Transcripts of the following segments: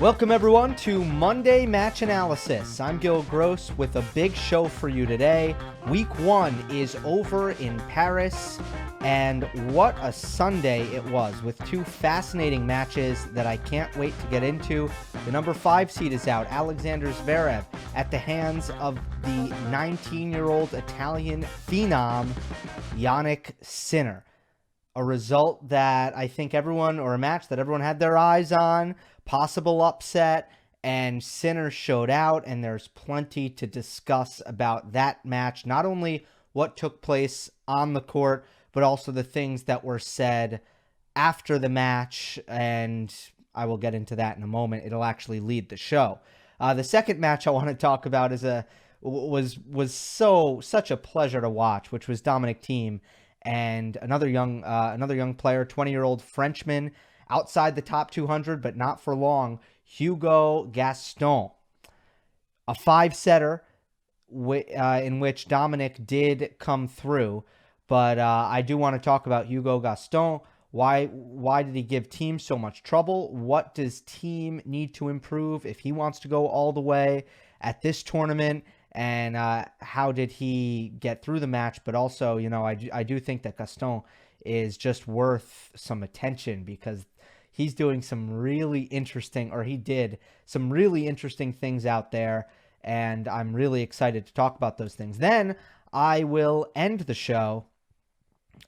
Welcome everyone to Monday Match Analysis. I'm Gill with a big show for you today. Week 1 is over in Paris, and what a Sunday it was with two fascinating matches that I can't wait to get into. The number 5 seed is out, Alexander Zverev, at the hands of the 19-year-old Italian phenom, Jannik Sinner. A result that I think everyone, or a match that everyone had their eyes on, possible upset, and Sinner showed out, and there's plenty to discuss about that match. Not only what took place on the court, but also the things that were said after the match, and I will get into that in a moment. It'll actually lead the show. The second match I want to talk about was such a pleasure to watch, which was Dominic Thiem and another young player, 20-year-old Frenchman, outside the top 200, but not for long, Hugo Gaston. A 5-setter in which Dominic did come through, but I do want to talk about Hugo Gaston. Why did he give Thiem so much trouble? What does Thiem need to improve if he wants to go all the way at this tournament? And how did he get through the match? But also, I do think that Gaston is just worth some attention because he's doing he did some really interesting things out there, and I'm really excited to talk about those things. Then I will end the show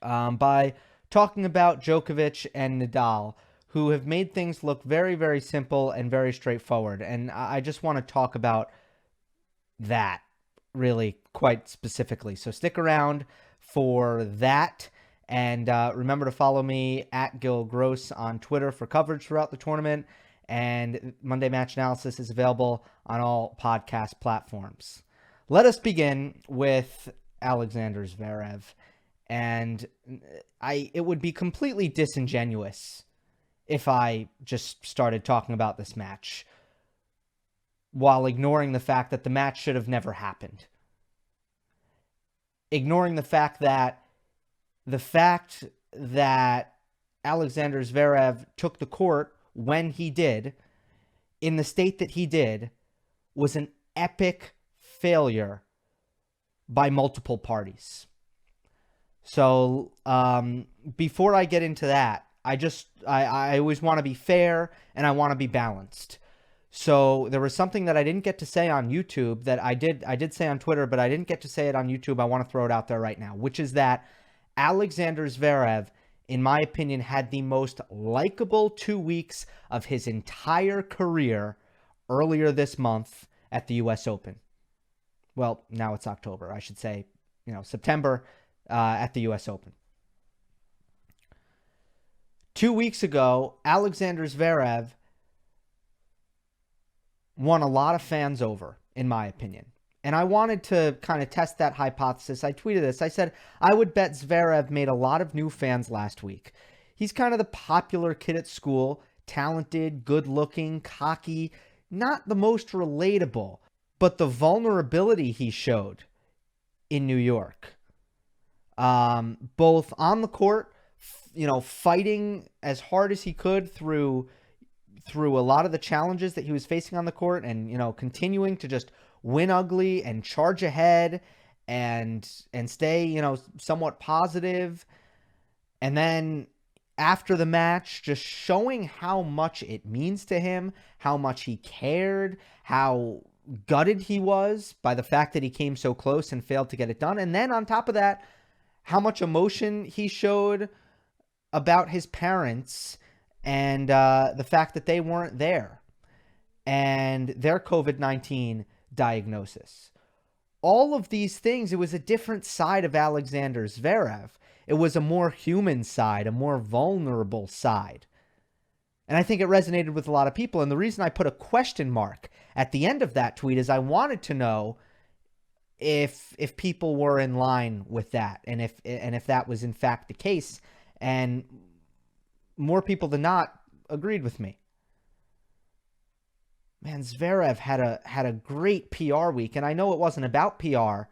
by talking about Djokovic and Nadal, who have made things look very, very simple and very straightforward. And I just want to talk about that really quite specifically. So stick around for that. And remember to follow me at Gill on Twitter for coverage throughout the tournament. And Monday Match Analysis is available on all podcast platforms. Let us begin with Alexander Zverev. And it would be completely disingenuous if I just started talking about this match while ignoring the fact that the match should have never happened. Ignoring the fact that Alexander Zverev took the court when he did, in the state that he did, was an epic failure by multiple parties. So before I get into that, I always want to be fair and I want to be balanced. So there was something that I didn't get to say on YouTube that I did say on Twitter, but I didn't get to say it on YouTube. I want to throw it out there right now, which is that Alexander Zverev, in my opinion, had the most likable 2 weeks of his entire career earlier this month at the U.S. Open. Well, now it's October. I should say, September at the U.S. Open. 2 weeks ago, Alexander Zverev won a lot of fans over, in my opinion. And I wanted to kind of test that hypothesis. I tweeted this. I said, I would bet Zverev made a lot of new fans last week. He's kind of the popular kid at school, talented, good-looking, cocky, not the most relatable, but the vulnerability he showed in New York, both on the court, fighting as hard as he could through a lot of the challenges that he was facing on the court, and continuing to just win ugly and charge ahead and stay, somewhat positive. And then after the match, just showing how much it means to him, how much he cared, how gutted he was by the fact that he came so close and failed to get it done. And then on top of that, how much emotion he showed about his parents and the fact that they weren't there and their COVID-19 diagnosis. All of these things, it was a different side of Alexander Zverev. It was a more human side, a more vulnerable side. And I think it resonated with a lot of people. And the reason I put a question mark at the end of that tweet is I wanted to know if people were in line with that and if that was in fact the case. And more people than not agreed with me. Man, Zverev had a great PR week, and I know it wasn't about PR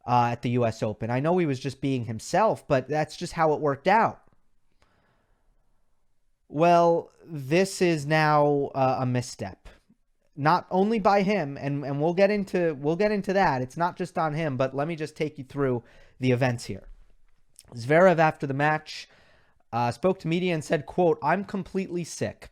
at the U.S. Open. I know he was just being himself, but that's just how it worked out. Well, this is now a misstep. Not only by him, and we'll get into that. It's not just on him, but let me just take you through the events here. Zverev, after the match, spoke to media and said, quote, "I'm completely sick.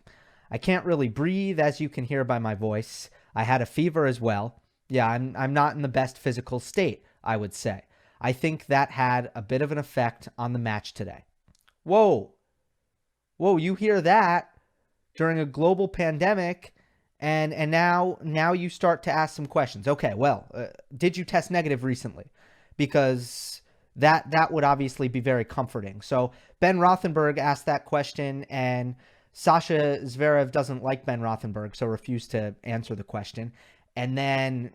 I can't really breathe, as you can hear by my voice. I had a fever as well. Yeah, I'm not in the best physical state, I would say. I think that had a bit of an effect on the match today." Whoa, you hear that during a global pandemic, and now you start to ask some questions. Okay, well, did you test negative recently? Because that would obviously be very comforting. So Ben Rothenberg asked that question, and Sasha Zverev doesn't like Ben Rothenberg, so refused to answer the question. And then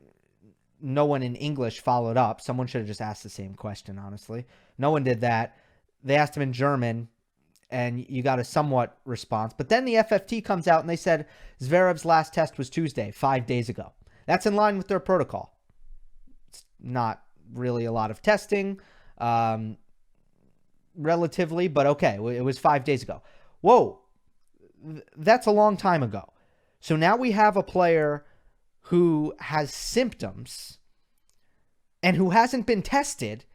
no one in English followed up. Someone should have just asked the same question, honestly. No one did that. They asked him in German, and you got a somewhat response. But then the FFT comes out and they said Zverev's last test was Tuesday, 5 days ago. That's in line with their protocol. It's not really a lot of testing, relatively, but okay, it was 5 days ago. Whoa, that's a long time ago. So now we have a player who has symptoms and who hasn't been tested,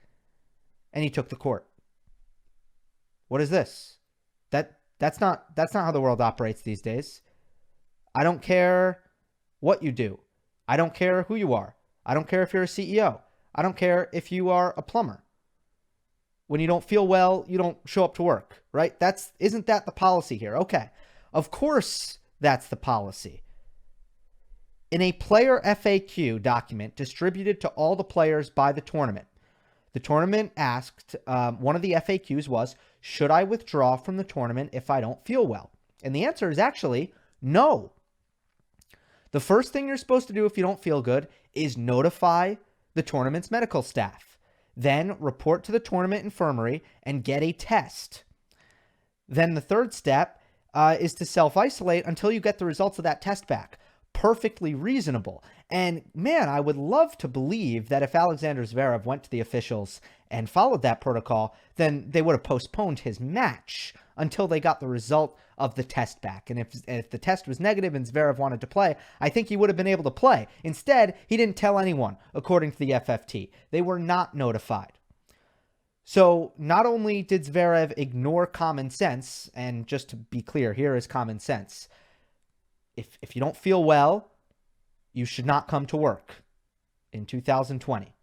and he took the court. What is this? That's not how the world operates these days. I don't care what you do. I don't care who you are. I don't care if you're a CEO. I don't care if you are a plumber. When you don't feel well, you don't show up to work, right? Isn't that the policy here? Okay. Of course that's the policy. In a player FAQ document distributed to all the players by the tournament asked, one of the FAQs was, should I withdraw from the tournament if I don't feel well? And the answer is actually no. The first thing you're supposed to do if you don't feel good is notify the tournament's medical staff. Then report to the tournament infirmary and get a test. Then the third step is to self-isolate until you get the results of that test back. Perfectly reasonable. And man, I would love to believe that if Alexander Zverev went to the officials and followed that protocol, then they would have postponed his match until they got the result of the test back. And if the test was negative and Zverev wanted to play, I think he would have been able to play. Instead, he didn't tell anyone, according to the FFT. They were not notified. So not only did Zverev ignore common sense, and just to be clear, here is common sense. If you don't feel well, you should not come to work in 2020.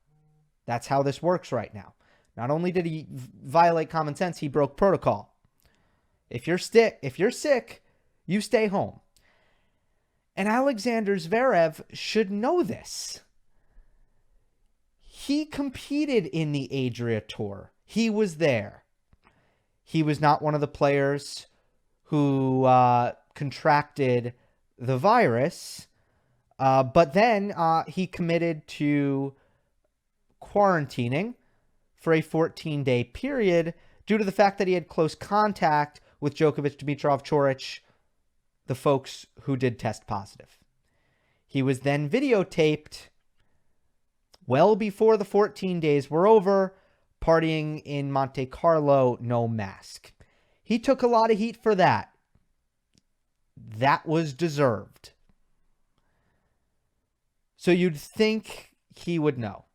That's how this works right now. Not only did he violate common sense, he broke protocol. If you're sick, you stay home. And Alexander Zverev should know this. He competed in the Adria Tour. He was there. He was not one of the players who contracted the virus, but then he committed to quarantining for a 14-day period due to the fact that he had close contact with Djokovic, Dimitrov, Coric, the folks who did test positive. He was then videotaped well before the 14 days were over, partying in Monte Carlo, no mask. He took a lot of heat for that. That was deserved. So you'd think he would know.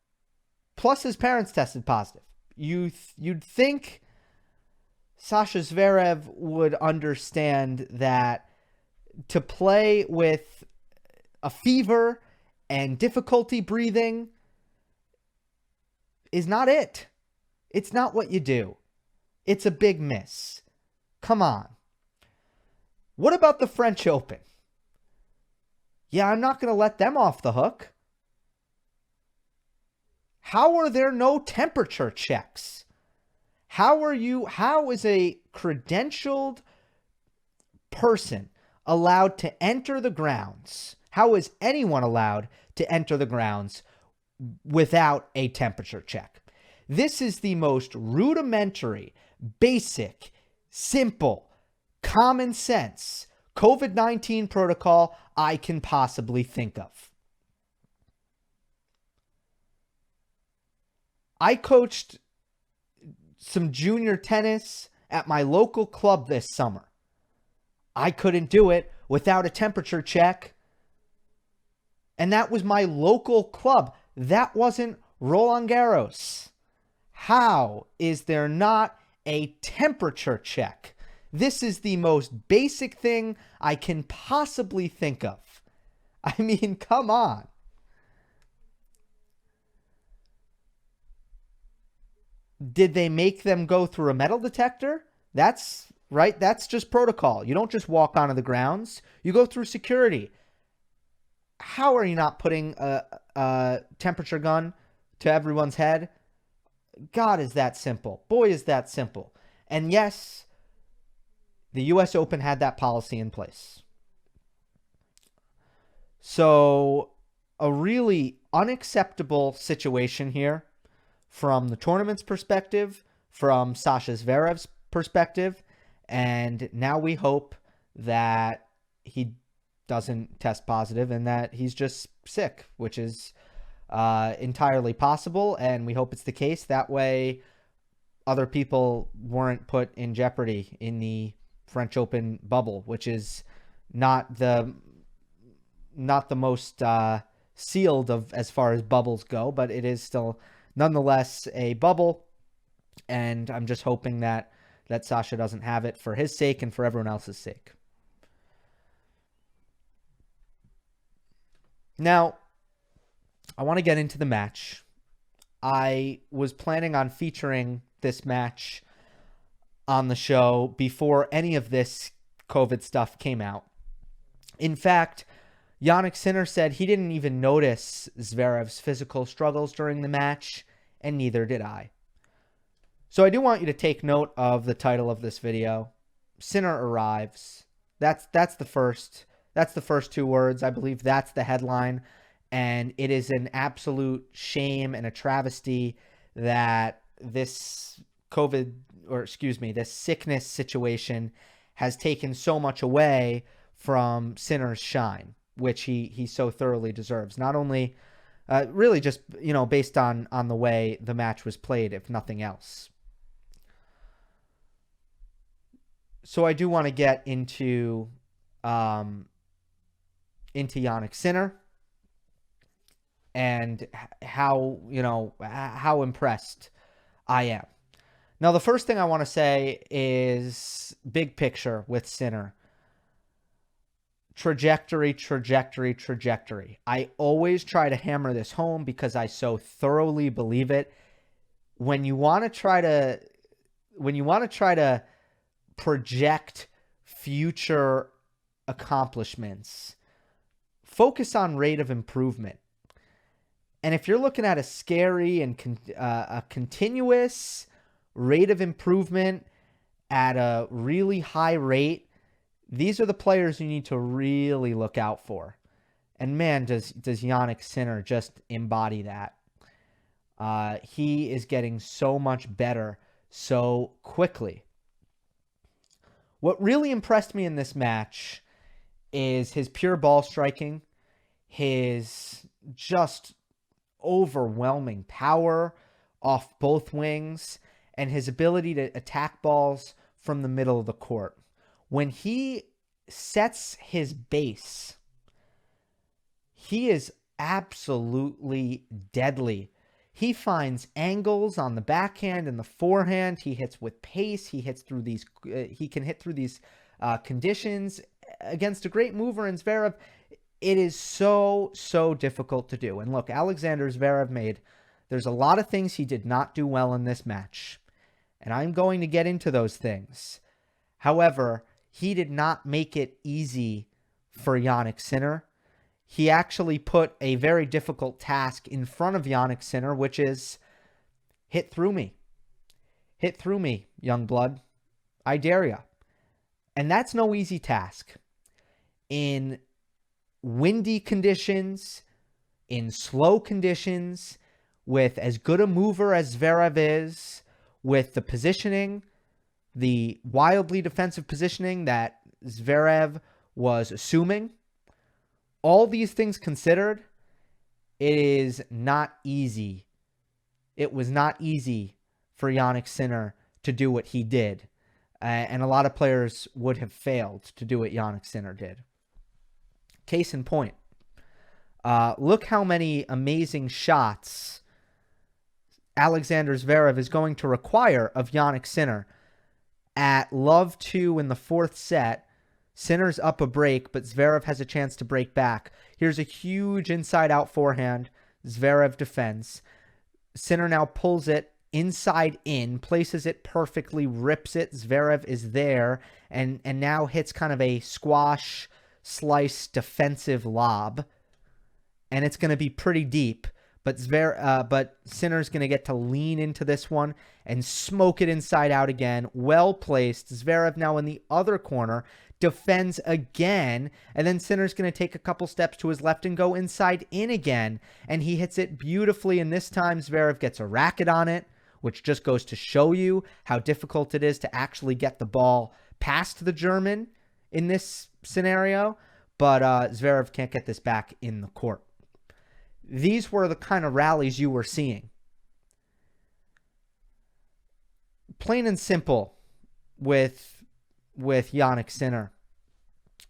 Plus his parents tested positive. You'd think Sasha Zverev would understand that to play with a fever and difficulty breathing is not it. It's not what you do. It's a big miss. Come on. What about the French Open? Yeah, I'm not going to let them off the hook. How are there no temperature checks? How is a credentialed person allowed to enter the grounds? How is anyone allowed to enter the grounds without a temperature check? This is the most rudimentary, basic, simple, common sense COVID-19 protocol I can possibly think of. I coached some junior tennis at my local club this summer. I couldn't do it without a temperature check. And that was my local club. That wasn't Roland Garros. How is there not a temperature check? This is the most basic thing I can possibly think of. I mean, come on. Did they make them go through a metal detector? That's right. That's just protocol. You don't just walk onto the grounds. You go through security. How are you not putting a temperature gun to everyone's head? God, is that simple. Boy, is that simple. And yes, the U.S. Open had that policy in place. So a really unacceptable situation here from the tournament's perspective, from Sasha Zverev's perspective, and now we hope that he doesn't test positive and that he's just sick, which is entirely possible, and we hope it's the case. That way other people weren't put in jeopardy in the French Open bubble, which is not the most sealed of as far as bubbles go, but it is still nonetheless a bubble, and I'm just hoping that Sasha doesn't have it for his sake and for everyone else's sake. Now, I want to get into the match. I was planning on featuring this match on the show before any of this COVID stuff came out. In fact, Jannik Sinner said he didn't even notice Zverev's physical struggles during the match, and neither did I. So I do want you to take note of the title of this video. Sinner arrives. That's the first two words. I believe that's the headline. And it is an absolute shame and a travesty that this this sickness situation has taken so much away from Sinner's shine, which he so thoroughly deserves. Not only really just, based on the way the match was played, if nothing else. So I do want to get into Jannik Sinner and how impressed I am. Now, the first thing I want to say is big picture with Sinner. Trajectory. I always try to hammer this home because I so thoroughly believe it. When you want to try to project future accomplishments, focus on rate of improvement. And if you're looking at a scary and a continuous rate of improvement at a really high rate, these are the players you need to really look out for. And man, does Jannik Sinner just embody that. He is getting so much better so quickly. What really impressed me in this match is his pure ball striking, his just overwhelming power off both wings, and his ability to attack balls from the middle of the court. When he sets his base, he is absolutely deadly. He finds angles on the backhand and the forehand. He hits with pace. He hits through these. He can hit through these conditions against a great mover in Zverev. It is so difficult to do. And look, Alexander Zverev there's a lot of things he did not do well in this match, and I'm going to get into those things. However, he did not make it easy for Jannik Sinner. He actually put a very difficult task in front of Jannik Sinner, which is hit through me. Hit through me, young blood. I dare ya. And that's no easy task. In windy conditions, in slow conditions, with as good a mover as Zverev is, with the positioning, the wildly defensive positioning that Zverev was assuming, all these things considered, it is not easy. It was not easy for Jannik Sinner to do what he did. And a lot of players would have failed to do what Jannik Sinner did. Case in point, look how many amazing shots Alexander Zverev is going to require of Jannik Sinner. At love 2 in the fourth set, Sinner's up a break, but Zverev has a chance to break back. Here's a huge inside-out forehand. Zverev defends. Sinner now pulls it inside in, places it perfectly, rips it. Zverev is there, and now hits kind of a squash, slice, defensive lob. And it's going to be pretty deep, but Sinner's going to get to lean into this one and smoke it inside out again. Well placed. Zverev now in the other corner, defends again, and then Sinner's going to take a couple steps to his left and go inside in again, and he hits it beautifully, and this time Zverev gets a racket on it, which just goes to show you how difficult it is to actually get the ball past the German in this scenario, but Zverev can't get this back in the court. These were the kind of rallies you were seeing. Plain and simple with Jannik Sinner,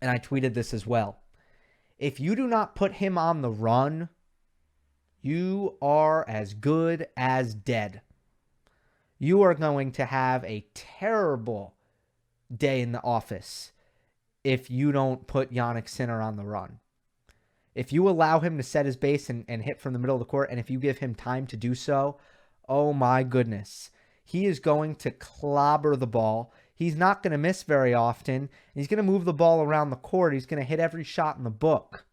and I tweeted this as well. If you do not put him on the run, you are as good as dead. You are going to have a terrible day in the office if you don't put Jannik Sinner on the run. If you allow him to set his base and hit from the middle of the court, and if you give him time to do so, oh my goodness. He is going to clobber the ball. He's not going to miss very often. He's going to move the ball around the court. He's going to hit every shot in the book.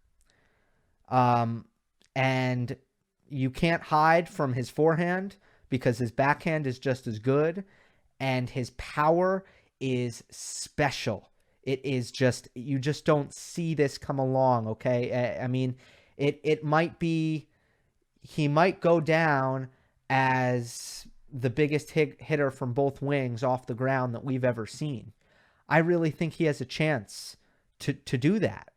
And you can't hide from his forehand because his backhand is just as good. And his power is special. It is just, you just don't see this come along, okay? I mean, it might be, he might go down as the biggest hitter from both wings off the ground that we've ever seen. I really think he has a chance to do that.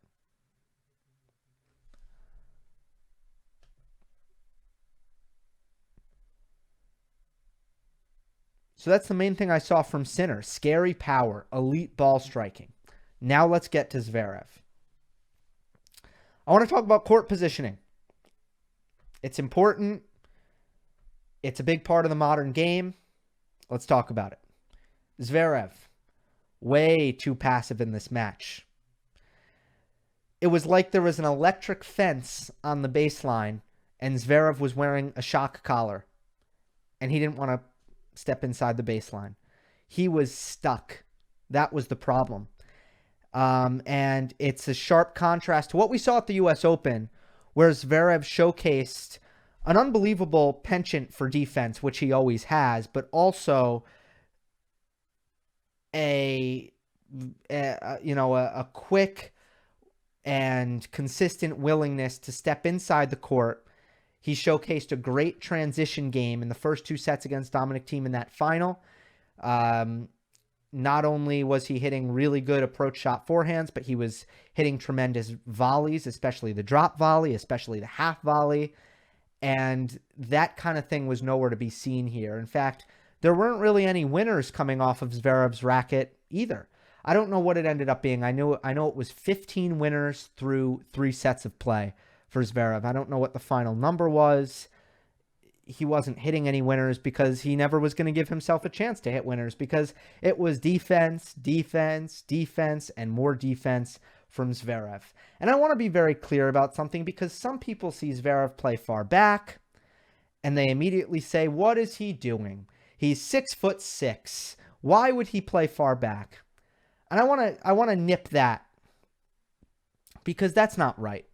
So that's the main thing I saw from Sinner. Scary power, elite ball striking. Now let's get to Zverev. I want to talk about court positioning. It's important. It's a big part of the modern game. Let's talk about it. Zverev, way too passive in this match. It was like there was an electric fence on the baseline and Zverev was wearing a shock collar and he didn't want to step inside the baseline. He was stuck. That was the problem. And it's a sharp contrast to what we saw at the U.S. Open, where Zverev showcased an unbelievable penchant for defense, which he always has, but also a quick and consistent willingness to step inside the court. He showcased a great transition game in the first two sets against Dominic Thiem in that final. Not only was he hitting really good approach shot forehands, but he was hitting tremendous volleys, especially the drop volley, especially the half volley. And that kind of thing was nowhere to be seen here. In fact, there weren't really any winners coming off of Zverev's racket either. I don't know what it ended up being. I know it was 15 winners through 3 sets of play for Zverev. I don't know what the final number was. He wasn't hitting any winners because he never was going to give himself a chance to hit winners, because it was defense, defense, defense, and more defense from Zverev. And I want to be very clear about something, because some people see Zverev play far back and they immediately say, what is he doing? He's 6'6". Why would he play far back? And I want to nip that, because that's not right.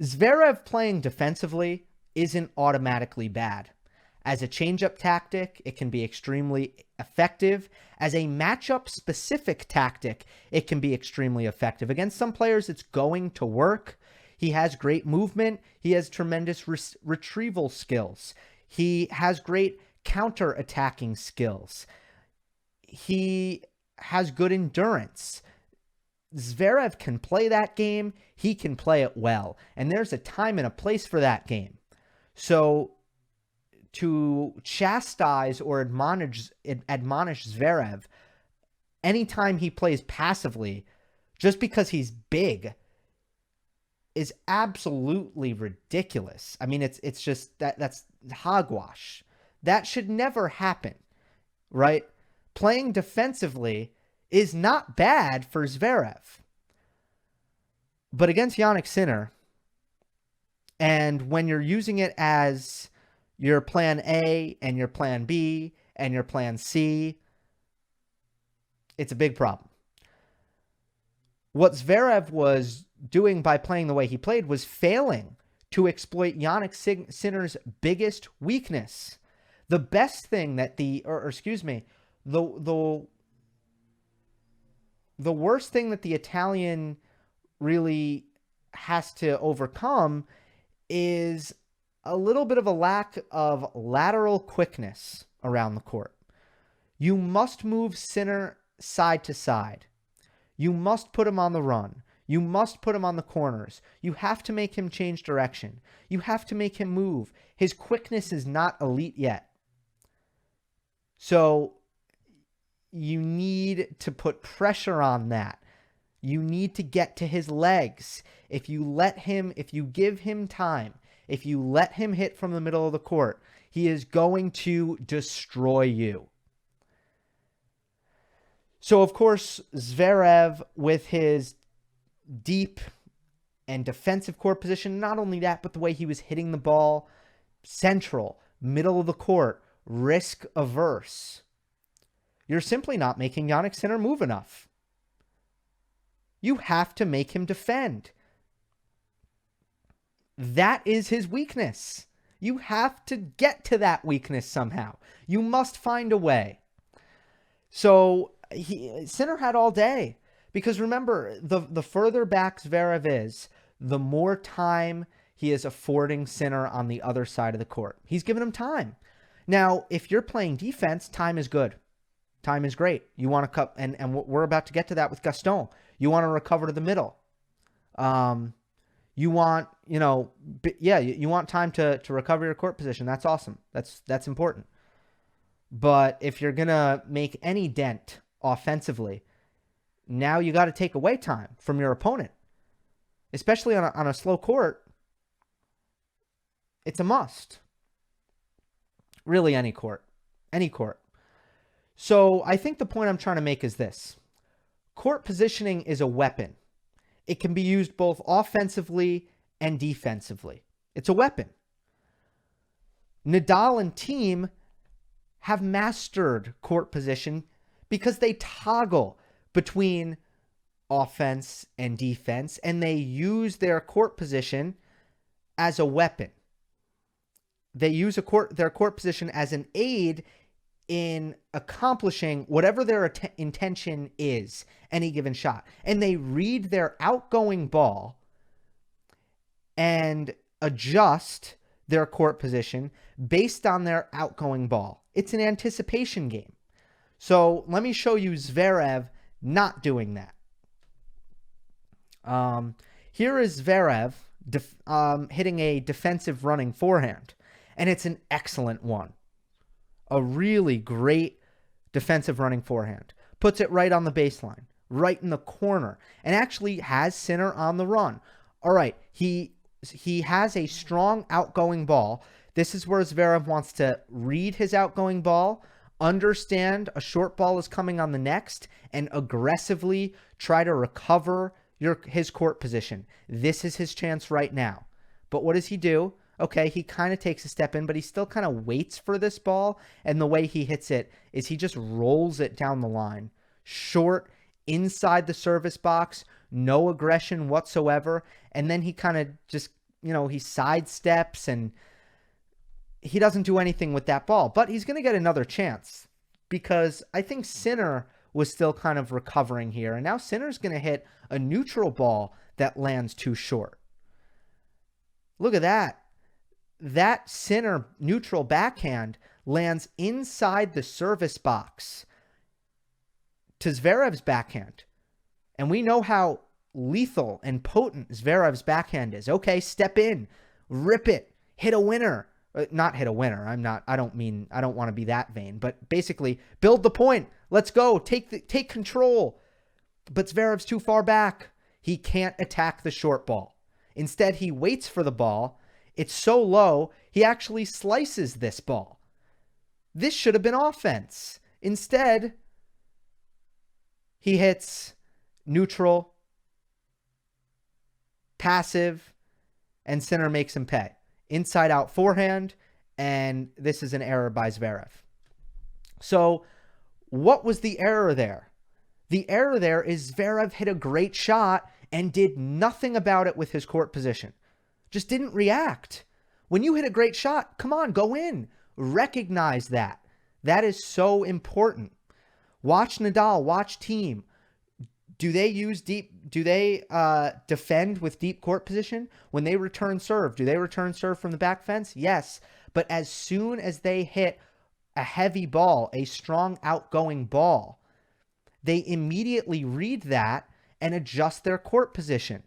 Zverev playing defensively isn't automatically bad. As a change-up tactic, it can be extremely effective. As a matchup-specific tactic, it can be extremely effective. Against some players, it's going to work. He has great movement. He has tremendous retrieval skills. He has great counter-attacking skills. He has good endurance. Zverev can play that game. He can play it well. And there's a time and a place for that game. So to chastise or admonish Zverev anytime he plays passively, just because he's big, is absolutely ridiculous. I mean, it's just that's hogwash. That should never happen, right? Playing defensively is not bad for Zverev. But against Jannik Sinner, and when you're using it as your plan A and your plan B and your plan C, it's a big problem. What Zverev was doing by playing the way he played was failing to exploit Jannik Sinner's biggest weakness. The best thing that the worst thing that the Italian really has to overcome is a little bit of a lack of lateral quickness around the court. You must move Sinner side to side. You must put him on the run. You must put him on the corners. You have to make him change direction. You have to make him move. His quickness is not elite yet. So you need to put pressure on that. You need to get to his legs. If you give him time, if you let him hit from the middle of the court, he is going to destroy you. So, of course, Zverev, with his deep and defensive court position, not only that, but the way he was hitting the ball, central, middle of the court, risk averse. You're simply not making Jannik Sinner move enough. You have to make him defend. That is his weakness. You have to get to that weakness somehow. You must find a way. So Sinner had all day. Because remember, the further back Zverev is, the more time he is affording Sinner on the other side of the court. He's giving him time. Now, if you're playing defense, time is good. Time is great. You want to and we're about to get to that with Gaston. You want to recover to the middle. You want, you want time to recover your court position. That's awesome. That's important. But if you're going to make any dent offensively, now you got to take away time from your opponent, especially on a slow court. It's a must. Really, any court. So I think the point I'm trying to make is this. Court positioning is a weapon. It can be used both offensively and defensively. It's a weapon. Nadal and Thiem have mastered court position because they toggle between offense and defense, and they use their court position as a weapon. They use their court position as an aid in accomplishing whatever their intention is any given shot. And they read their outgoing ball and adjust their court position based on their outgoing ball. It's an anticipation game. So let me show you Zverev not doing that. Here is Zverev hitting a defensive running forehand, and it's an excellent one. A really great defensive running forehand. Puts it right on the baseline, right in the corner, and actually has Sinner on the run. All right, he has a strong outgoing ball. This is where Zverev wants to read his outgoing ball, understand a short ball is coming on the next, and aggressively try to recover his court position. This is his chance right now. But what does he do? Okay, he kind of takes a step in, but he still kind of waits for this ball. And the way he hits it is he just rolls it down the line. Short, inside the service box, no aggression whatsoever. And then he kind of just, he sidesteps and he doesn't do anything with that ball. But he's going to get another chance because I think Sinner was still kind of recovering here. And now Sinner's going to hit a neutral ball that lands too short. Look at that. That Sinner neutral backhand lands inside the service box to Zverev's backhand. And we know how lethal and potent Zverev's backhand is. Okay, step in, rip it, hit a winner, Not hit a winner. I don't want to be that vain, but basically build the point. Let's go. Take control. But Zverev's too far back. He can't attack the short ball. Instead, he waits for the ball. It's so low, he actually slices this ball. This should have been offense. Instead, he hits neutral, passive, and Sinner makes him pay. Inside out forehand, and this is an error by Zverev. So what was the error there? The error there is Zverev hit a great shot and did nothing about it with his court position. Just didn't react. When you hit a great shot, come on, go in. Recognize that. That is so important. Watch Nadal, watch Thiem. Do they defend with deep court position? When they return serve, do they return serve from the back fence? Yes. But as soon as they hit a heavy ball, a strong outgoing ball, they immediately read that and adjust their court position.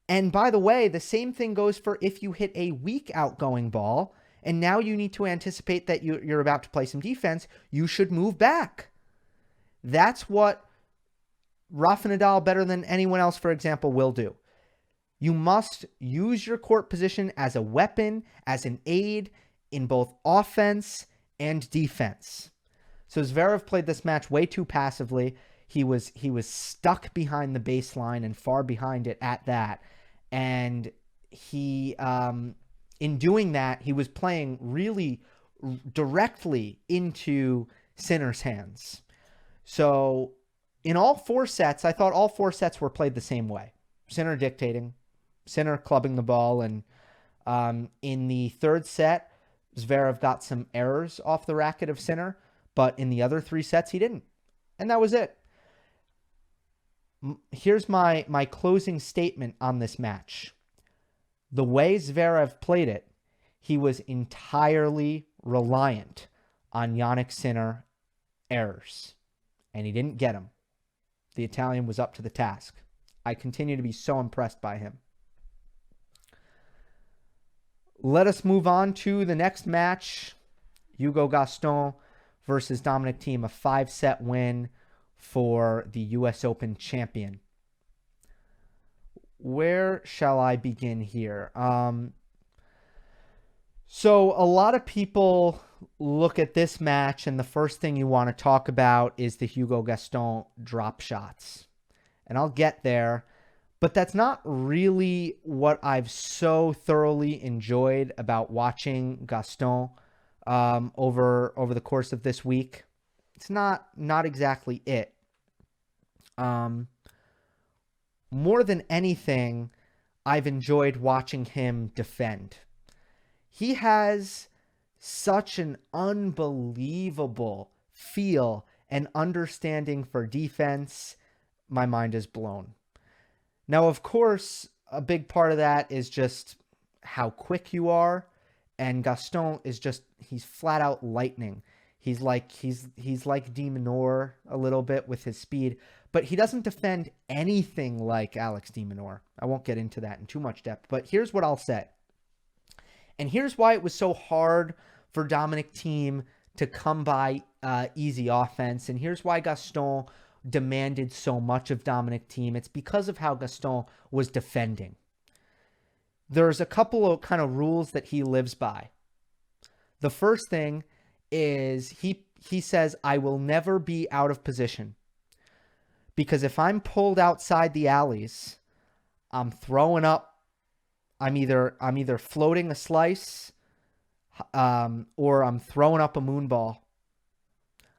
And by the way, the same thing goes for if you hit a weak outgoing ball, and now you need to anticipate that you're about to play some defense, you should move back. That's what Rafa Nadal, better than anyone else, for example, will do. You must use your court position as a weapon, as an aid in both offense and defense. So Zverev played this match way too passively. He was stuck behind the baseline and far behind it at that. And he, in doing that, he was playing really directly into Sinner's hands. So in all four sets, I thought all four sets were played the same way. Sinner dictating, Sinner clubbing the ball. And in the third set, Zverev got some errors off the racket of Sinner. But in the other three sets, he didn't. And that was it. Here's my closing statement on this match. The way Zverev played it, he was entirely reliant on Jannik Sinner errors. And he didn't get them. The Italian was up to the task. I continue to be so impressed by him. Let us move on to the next match. Hugo Gaston versus Dominic Thiem, a 5-set win for the U.S. Open champion. Where shall I begin here? So a lot of people look at this match, and the first thing you want to talk about is the Hugo Gaston drop shots. And I'll get there, but that's not really what I've so thoroughly enjoyed about watching Gaston over the course of this week. It's not exactly it. More than anything, I've enjoyed watching him defend. He has such an unbelievable feel and understanding for defense. My mind is blown. Now, of course, a big part of that is just how quick you are. And Gaston is just, he's flat out lightning. He's like de Minaur a little bit with his speed, but he doesn't defend anything like Alex de Minaur. I won't get into that in too much depth, but here's what I'll say. And here's why it was so hard for Dominic Thiem to come by easy offense. And here's why Gaston demanded so much of Dominic Thiem. It's because of how Gaston was defending. There's a couple of kind of rules that he lives by. The first thing is he says, I will never be out of position. Because if I'm pulled outside the alleys, I'm throwing up. I'm either floating a slice or I'm throwing up a moon ball.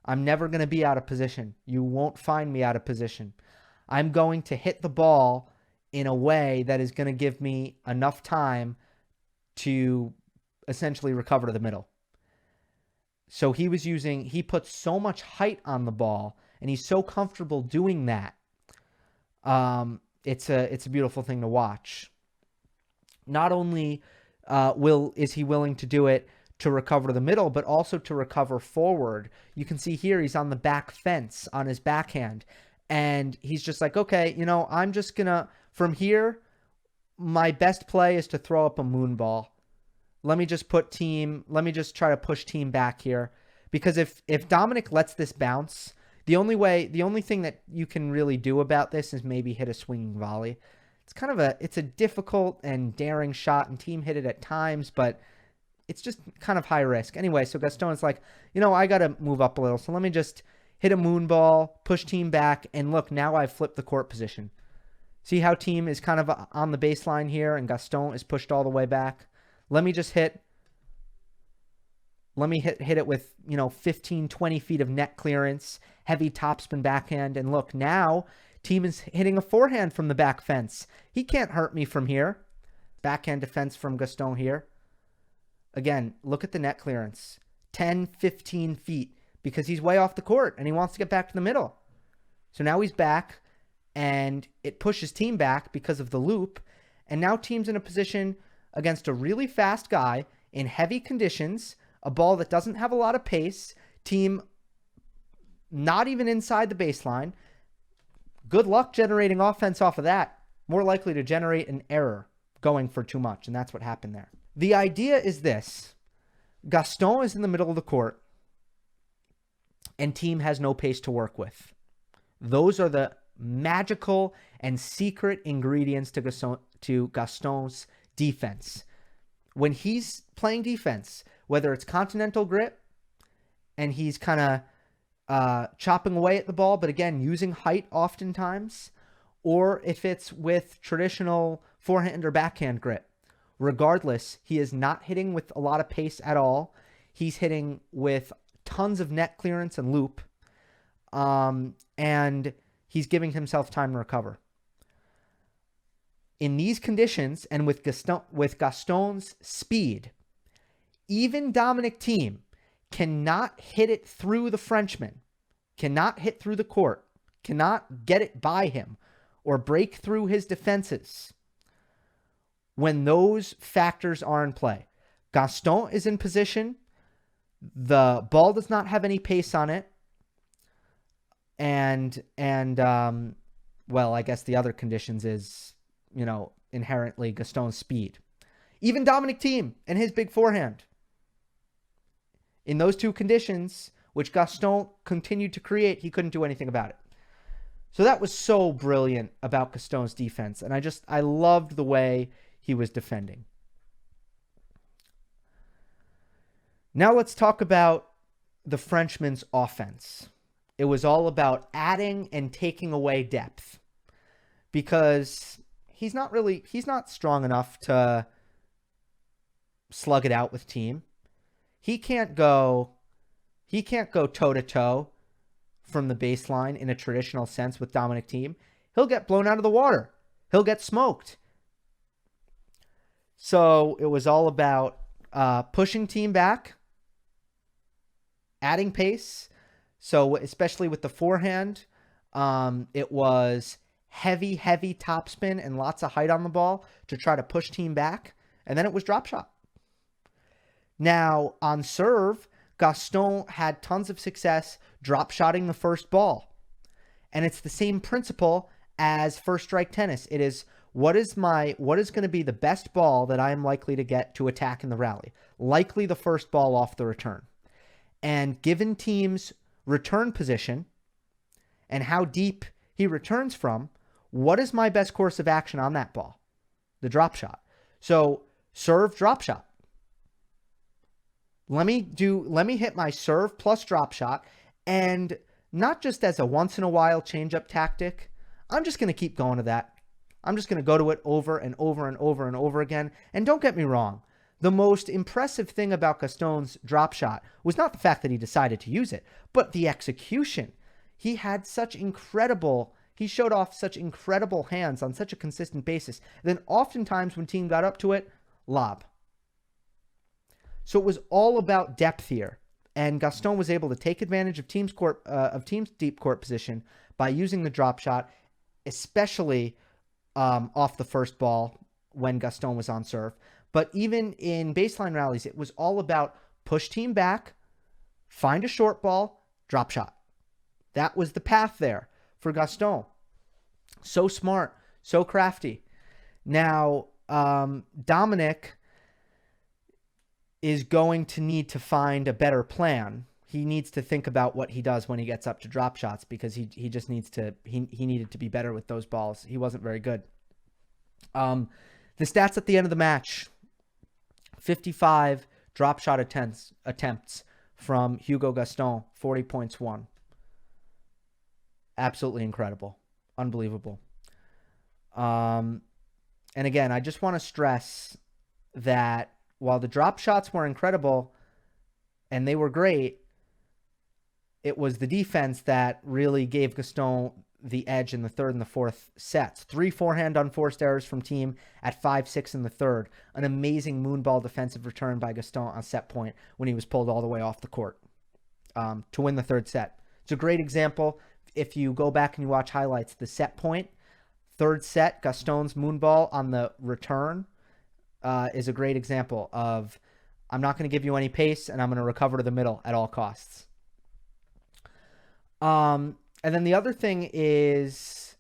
I'm never going to be out of position. You won't find me out of position. I'm going to hit the ball in a way that is going to give me enough time to essentially recover to the middle. So he puts so much height on the ball, and he's so comfortable doing that. It's a beautiful thing to watch. Not only is he willing to do it to recover to the middle, but also to recover forward. You can see here he's on the back fence on his backhand, and he's just like, okay, I'm just gonna, from here, my best play is to throw up a moon ball. let me just try to push Thiem back here. Because if Dominic lets this bounce, the only thing that you can really do about this is maybe hit a swinging volley. It's a difficult and daring shot, and Thiem hit it at times, but it's just kind of high risk. Anyway, so Gaston is like, I got to move up a little. So let me just hit a moon ball, push Thiem back, and look, now I've flipped the court position. See how Thiem is kind of on the baseline here, and Gaston is pushed all the way back. Let me hit it with, 15, 20 feet of net clearance, heavy topspin backhand, and look, now Thiem is hitting a forehand from the back fence. He can't hurt me from here. Backhand defense from Gaston here. Again, look at the net clearance. 10, 15 feet, because he's way off the court and he wants to get back to the middle. So now he's back, and it pushes Thiem back because of the loop. And now Thiem's in a position against a really fast guy in heavy conditions, a ball that doesn't have a lot of pace. Thiem not even inside the baseline. Good luck generating offense off of that. More likely to generate an error going for too much, and that's what happened there. The idea is this. Gaston is in the middle of the court, and Thiem has no pace to work with. Those are the magical and secret ingredients to Gaston's defense. When he's playing defense, whether it's continental grip, and he's kind of chopping away at the ball, but again, using height oftentimes, or if it's with traditional forehand or backhand grip. Regardless, he is not hitting with a lot of pace at all. He's hitting with tons of net clearance and loop, and he's giving himself time to recover. In these conditions, and with Gaston's speed, even Dominic Thiem cannot hit it through the Frenchman, cannot hit through the court, cannot get it by him, or break through his defenses when those factors are in play. Gaston is in position. The ball does not have any pace on it. And I guess the other conditions is, inherently Gaston's speed. Even Dominic Thiem and his big forehand. In those two conditions, which Gaston continued to create, he couldn't do anything about it. So that was so brilliant about Gaston's defense. And I loved the way he was defending. Now let's talk about the Frenchman's offense. It was all about adding and taking away depth, because he's not strong enough to slug it out with Thiem. He can't go toe to toe from the baseline in a traditional sense with Dominic Thiem. He'll get blown out of the water. He'll get smoked. So it was all about pushing Thiem back, adding pace. So especially with the forehand, it was heavy topspin and lots of height on the ball to try to push Thiem back. And then it was drop shot. Now, on serve, Gaston had tons of success drop shotting the first ball. And it's the same principle as first strike tennis. It is, what is going to be the best ball that I am likely to get to attack in the rally? Likely the first ball off the return. And given Thiem's return position and how deep he returns from, what is my best course of action on that ball? The drop shot. So serve, drop shot. Let me hit my serve plus drop shot, and not just as a once in a while change-up tactic. I'm just going to keep going to that. I'm just going to go to it over and over and over and over again. And don't get me wrong. The most impressive thing about Gaston's drop shot was not the fact that he decided to use it, but the execution. He showed off such incredible hands on such a consistent basis. Then oftentimes when Thiem got up to it, lob. So it was all about depth here. And Gaston was able to take advantage of Thiem's deep court position by using the drop shot, especially off the first ball when Gaston was on serve. But even in baseline rallies, it was all about push Thiem back, find a short ball, drop shot. That was the path there for Gaston. So smart, so crafty. Now, Dominic, is going to need to find a better plan. He needs to think about what he does when he gets up to drop shots, because he just needs to, he needed to be better with those balls. He wasn't very good. The stats at the end of the match: 55 drop shot attempts from Hugo Gaston, 40 points won. Absolutely incredible. Unbelievable. And again, I just want to stress that while the drop shots were incredible and they were great, it was the defense that really gave Gaston the edge in the third and the fourth sets. 3 forehand unforced errors from Thiem at 5-6 in the third. An amazing moonball defensive return by Gaston on set point when he was pulled all the way off the court to win the third set. It's a great example. If you go back and you watch highlights, the set point, third set, Gaston's moonball on the return is a great example of, I'm not going to give you any pace and I'm going to recover to the middle at all costs. And then the other thing is,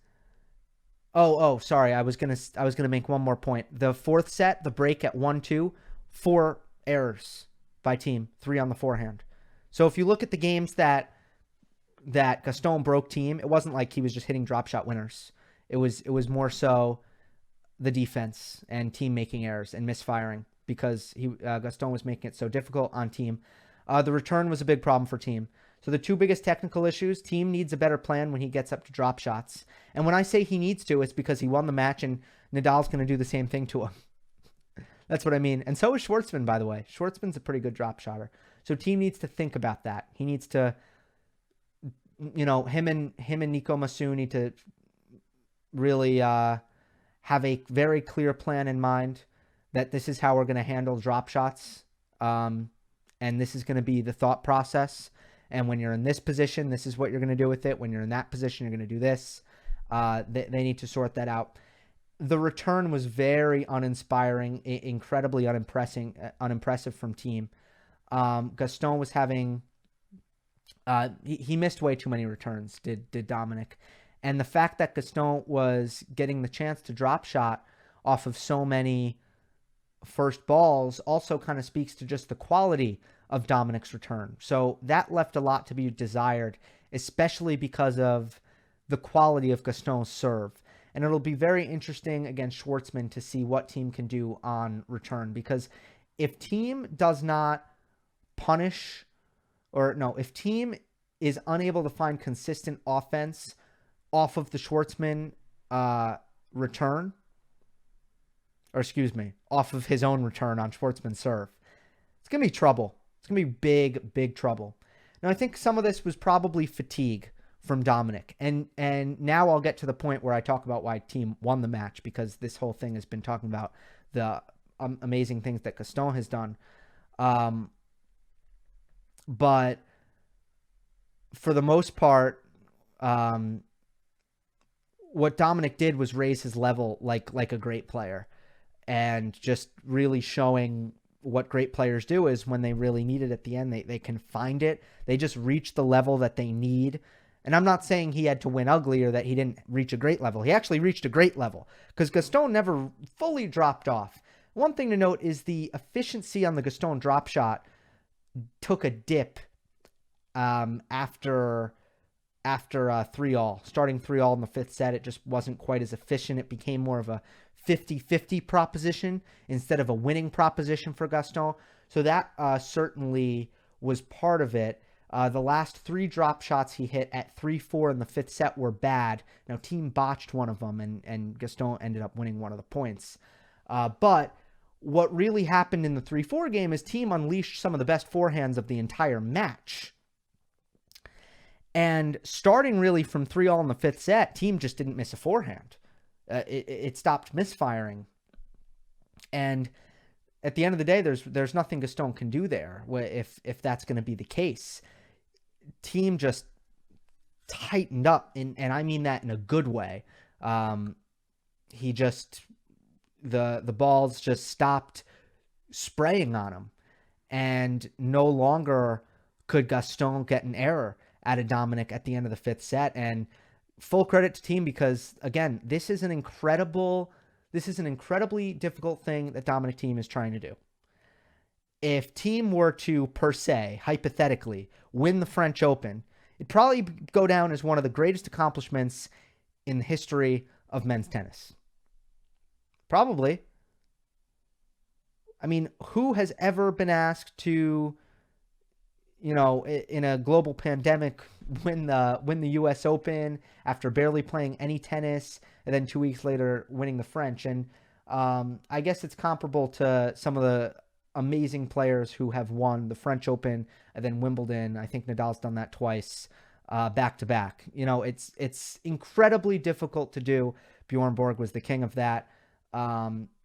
sorry, I was gonna make one more point. The fourth set, the break at 1-2, 4 errors by Thiem, 3 on the forehand. So if you look at the games that Gaston broke Thiem, it wasn't like he was just hitting drop shot winners. It was more so the defense and Thiem making errors and misfiring, because Gaston was making it so difficult on Thiem. The return was a big problem for Thiem. So the 2 biggest technical issues: Thiem needs a better plan when he gets up to drop shots. And when I say he needs to, it's because he won the match and Nadal's going to do the same thing to him. That's what I mean. And so is Schwartzman, by the way. Schwartzman's a pretty good drop shotter. So Thiem needs to think about that. He needs to, him and Nico Massu need to really have a very clear plan in mind, that this is how we're going to handle drop shots. And this is going to be the thought process. And when you're in this position, this is what you're going to do with it. When you're in that position, you're going to do this. They need to sort that out. The return was very uninspiring, incredibly unimpressive from Thiem. Gaston was having, he missed way too many returns, did Dominic. And the fact that Gaston was getting the chance to drop shot off of so many first balls also kind of speaks to just the quality of Dominic's return. So that left a lot to be desired, especially because of the quality of Gaston's serve. And it'll be very interesting against Schwartzman to see what Thiem can do on return, because if Thiem does not punish, if Thiem is unable to find consistent offense off of the Schwartzman return, off of his own return on Schwartzman's serve, it's going to be trouble. It's going to be big, big trouble. Now, I think some of this was probably fatigue from Dominic. And now I'll get to the point where I talk about why Thiem won the match, because this whole thing has been talking about the amazing things that Gaston has done. But for the most part, what Dominic did was raise his level like a great player, and just really showing what great players do is when they really need it at the end, they can find it. They just reach the level that they need. And I'm not saying he had to win ugly or that he didn't reach a great level. He actually reached a great level, because Gaston never fully dropped off. One thing to note is the efficiency on the Gaston drop shot took a dip after 3-all. Starting 3-all in the fifth set, it just wasn't quite as efficient. It became more of a 50-50 proposition instead of a winning proposition for Gaston. So that certainly was part of it. The last 3 drop shots he hit at 3-4 in the fifth set were bad. Now, Thiem botched one of them, and Gaston ended up winning one of the points. But what really happened in the 3-4 game is Thiem unleashed some of the best forehands of the entire match. And starting really from 3-all in the fifth set, Thiem just didn't miss a forehand. It stopped misfiring. And at the end of the day, there's nothing Gaston can do there if that's going to be the case. Thiem just tightened up, and I mean that in a good way. He just, the balls just stopped spraying on him, and no longer could Gaston get an error out of Dominic at the end of the fifth set. And full credit to Thiem, because again, this is an incredibly difficult thing that Dominic Thiem is trying to do. if Thiem were to, per se, hypothetically, win the French Open, it'd probably go down as one of the greatest accomplishments in the history of men's tennis. Probably. I mean, who has ever been asked to, in a global pandemic, win the U.S. Open after barely playing any tennis, and then 2 weeks later winning the French? And I guess it's comparable to some of the amazing players who have won the French Open and then Wimbledon. I think Nadal's done that twice, back to back. It's incredibly difficult to do. Bjorn Borg was the king of that.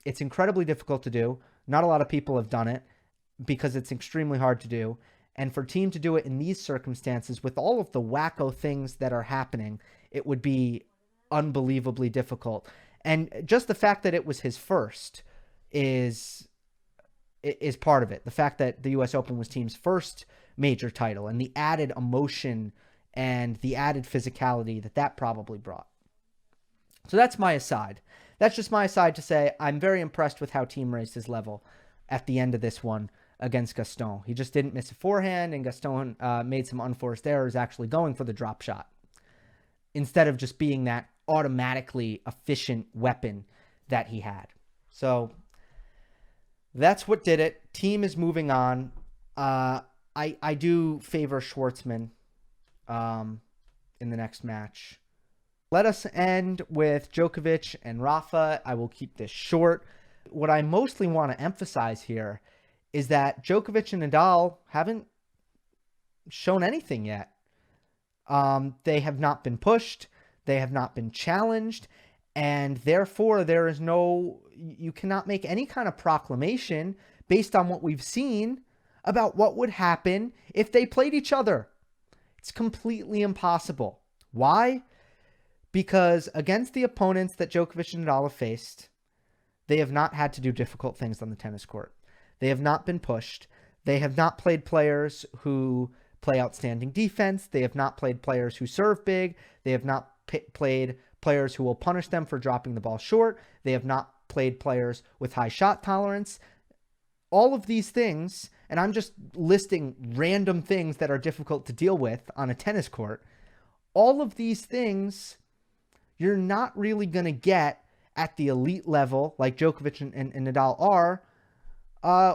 It's incredibly difficult to do. Not a lot of people have done it because it's extremely hard to do. And for Thiem to do it in these circumstances with all of the wacko things that are happening, it would be unbelievably difficult. And just the fact that it was his first is part of it. The fact that the U.S. Open was Thiem's first major title and the added emotion and the added physicality that probably brought. So that's my aside. That's just my aside to say I'm very impressed with how Thiem raised his level at the end of this one against Gaston. He just didn't miss a forehand, and Gaston made some unforced errors actually going for the drop shot instead of just being that automatically efficient weapon that he had. So that's what did it. Thiem is moving on. I do favor Schwartzman in the next match. Let us end with Djokovic and Rafa. I will keep this short. What I mostly want to emphasize here is that Djokovic and Nadal haven't shown anything yet. They have not been pushed. They have not been challenged. And therefore, you cannot make any kind of proclamation based on what we've seen about what would happen if they played each other. It's completely impossible. Why? Because against the opponents that Djokovic and Nadal have faced, they have not had to do difficult things on the tennis court. They have not been pushed. They have not played players who play outstanding defense. They have not played players who serve big. They have not played players who will punish them for dropping the ball short. They have not played players with high shot tolerance. All of these things, and I'm just listing random things that are difficult to deal with on a tennis court. All of these things you're not really going to get at the elite level like Djokovic and Nadal are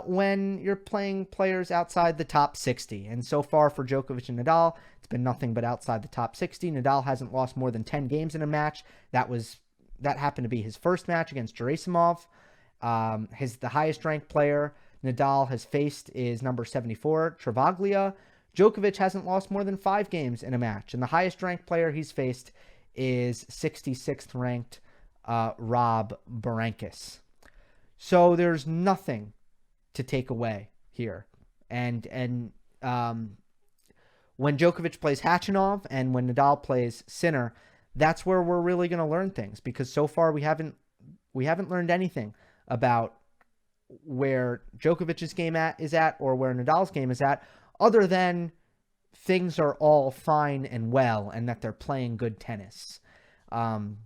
when you're playing players outside the top 60. And so far for Djokovic and Nadal, it's been nothing but outside the top 60. Nadal hasn't lost more than 10 games in a match. That happened to be his first match against Gerasimov. The highest ranked player Nadal has faced is number 74, Travaglia. Djokovic hasn't lost more than 5 games in a match. And the highest ranked player he's faced is 66th ranked Rob Berankis. So there's nothing to take away here. And when Djokovic plays Khachanov and when Nadal plays Sinner, that's where we're really going to learn things, because so far we haven't learned anything about where Djokovic's game is at or where Nadal's game is at, other than things are all fine and well and that they're playing good tennis. And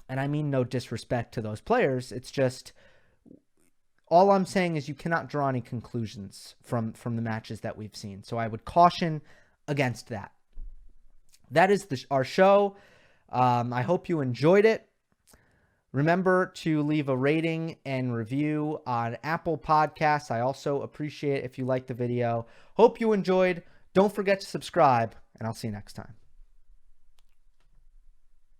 I mean no disrespect to those players. It's just, all I'm saying is you cannot draw any conclusions from the matches that we've seen. So I would caution against that. That is our show. I hope you enjoyed it. Remember to leave a rating and review on Apple Podcasts. I also appreciate it if you like the video. Hope you enjoyed. Don't forget to subscribe, and I'll see you next time.